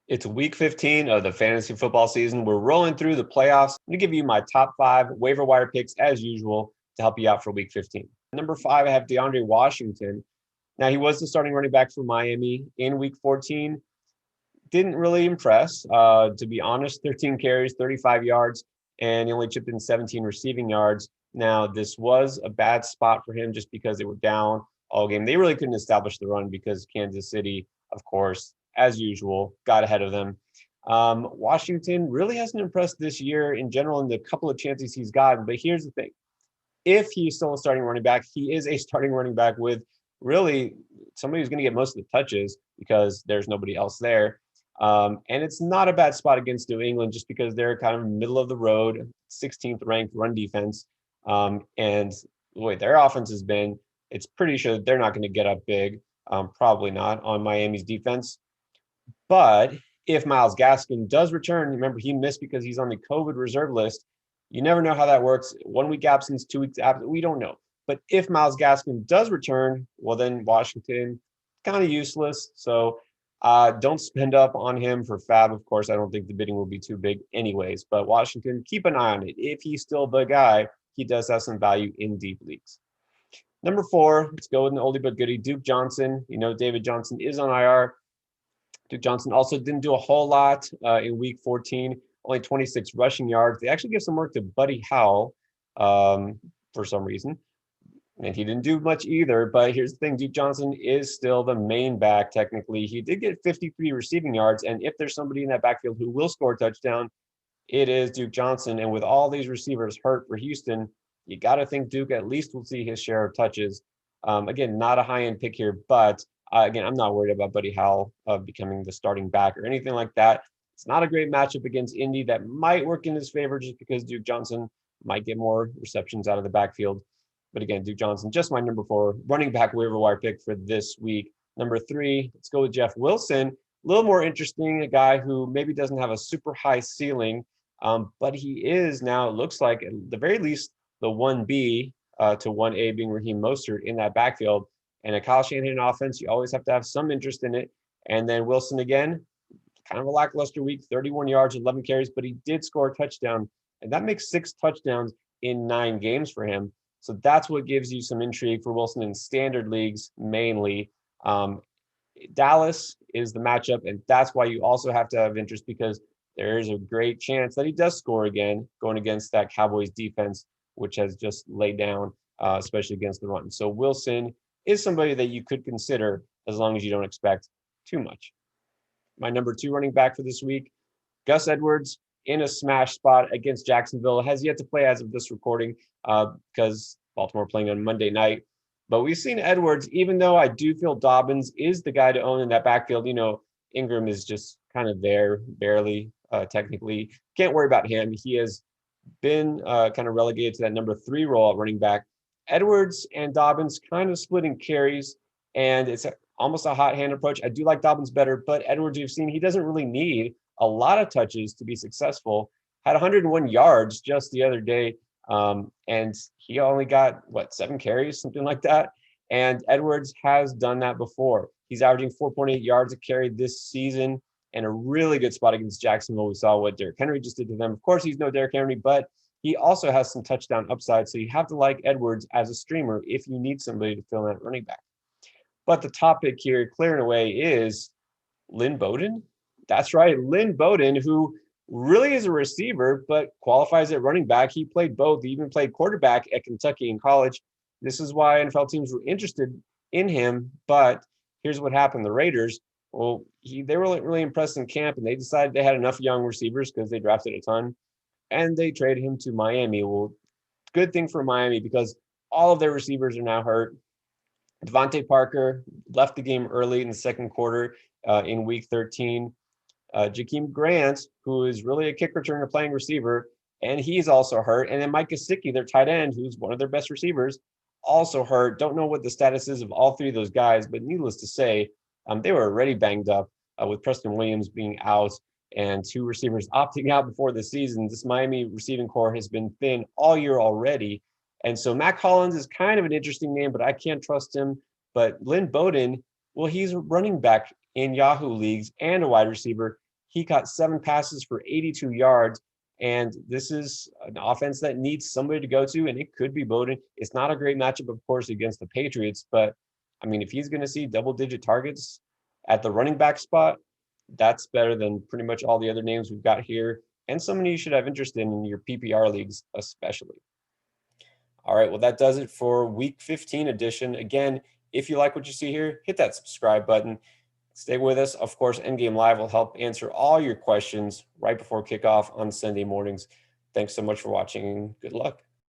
It's week 15 of the fantasy football season. We're rolling through the playoffs. I'm going to give you my top 5 waiver wire picks as usual to help you out for week 15. Number 5, I have DeAndre Washington. Now, he was the starting running back for Miami in week 14. Didn't really impress, to be honest. 13 carries, 35 yards, and he only chipped in 17 receiving yards. Now, this was a bad spot for him just because they were down all game. They really couldn't establish the run because Kansas City, of course, as usual, got ahead of them. Washington really hasn't impressed this year in general in the couple of chances he's gotten. But here's the thing. If he's still a starting running back, he is a starting running back with really somebody who's going to get most of the touches because there's nobody else there. And it's not a bad spot against New England just because they're kind of middle of the road, 16th ranked run defense. And the way their offense has been, it's pretty sure that they're not going to get up big. Probably not on Miami's defense. But if Myles Gaskin does return, remember he missed because he's on the COVID reserve list. You never know how that works. 1 week absence, 2 weeks absence, we don't know. But if Myles Gaskin does return, well, then Washington kind of useless. So don't spend up on him for fab. Of course, I don't think the bidding will be too big anyways. But Washington, keep an eye on it. If he's still the guy, he does have some value in deep leagues. Number 4, let's go with an oldie but goodie, Duke Johnson. You know, David Johnson is on IR. Duke Johnson also didn't do a whole lot in week 14, only 26 rushing yards. They actually give some work to Buddy Howell for some reason. And he didn't do much either. But here's the thing. Duke Johnson is still the main back, technically. He did get 53 receiving yards. And if there's somebody in that backfield who will score a touchdown, it is Duke Johnson. And with all these receivers hurt for Houston, you got to think Duke at least will see his share of touches. Again, not a high-end pick here, but again, I'm not worried about Buddy Howell becoming the starting back or anything like that. It's not a great matchup against Indy that might work in his favor just because Duke Johnson might get more receptions out of the backfield. But again, Duke Johnson, just my number 4 running back waiver wire pick for this week. Number 3, let's go with Jeff Wilson. A little more interesting, a guy who maybe doesn't have a super high ceiling, but he is now, it looks like, at the very least, the 1B to 1A being Raheem Mostert in that backfield. And a Kyle Shanahan offense, you always have to have some interest in it. And then Wilson again, kind of a lackluster week, 31 yards, 11 carries, but he did score a touchdown. And that makes 6 touchdowns in 9 games for him. So that's what gives you some intrigue for Wilson in standard leagues mainly. Dallas is the matchup, and that's why you also have to have interest because there is a great chance that he does score again going against that Cowboys defense, which has just laid down, especially against the run. So Wilson is somebody that you could consider as long as you don't expect too much. My number 2 running back for this week, Gus Edwards, in a smash spot against Jacksonville, has yet to play as of this recording because Baltimore playing on Monday night. But we've seen Edwards, even though I do feel Dobbins is the guy to own in that backfield. You know, Ingram is just kind of there, barely, technically. Can't worry about him. He has been kind of relegated to that number 3 role at running back. Edwards and Dobbins kind of splitting carries, and it's almost a hot hand approach. I do like Dobbins better, but Edwards, you've seen, he doesn't really need a lot of touches to be successful. Had 101 yards just the other day, and he only got, 7 carries, something like that. And Edwards has done that before. He's averaging 4.8 yards a carry this season and a really good spot against Jacksonville. We saw what Derrick Henry just did to them. Of course, he's no Derrick Henry, but he also has some touchdown upside. So you have to like Edwards as a streamer if you need somebody to fill in that running back. But the top pick here, clear and away, is Lynn Bowden. That's right, Lynn Bowden, who really is a receiver, but qualifies at running back. He played both. He even played quarterback at Kentucky in college. This is why NFL teams were interested in him. But here's what happened. The Raiders, well, they were really impressed in camp, and they decided they had enough young receivers because they drafted a ton, and they traded him to Miami. Well, good thing for Miami because all of their receivers are now hurt. Devontae Parker left the game early in the second quarter in week 13. Jakeem Grant, who is really a kick returner playing receiver, and he's also hurt. And then Mike Gesicki, their tight end, who's one of their best receivers, also hurt. Don't know what the status is of all 3 of those guys, but needless to say, they were already banged up with Preston Williams being out and 2 receivers opting out before the season. This Miami receiving core has been thin all year already. And so Mac Hollins is kind of an interesting name, but I can't trust him. But Lynn Bowden, well, he's a running back in Yahoo leagues and a wide receiver. He caught 7 passes for 82 yards. And this is an offense that needs somebody to go to, and it could be Bowden. It's not a great matchup, of course, against the Patriots, but I mean, if he's going to see double-digit targets at the running back spot, that's better than pretty much all the other names we've got here, and somebody you should have interest in your PPR leagues, especially. All right, well, that does it for Week 15 edition. Again, if you like what you see here, hit that subscribe button. Stay with us. Of course, Endgame Live will help answer all your questions right before kickoff on Sunday mornings. Thanks so much for watching, and good luck.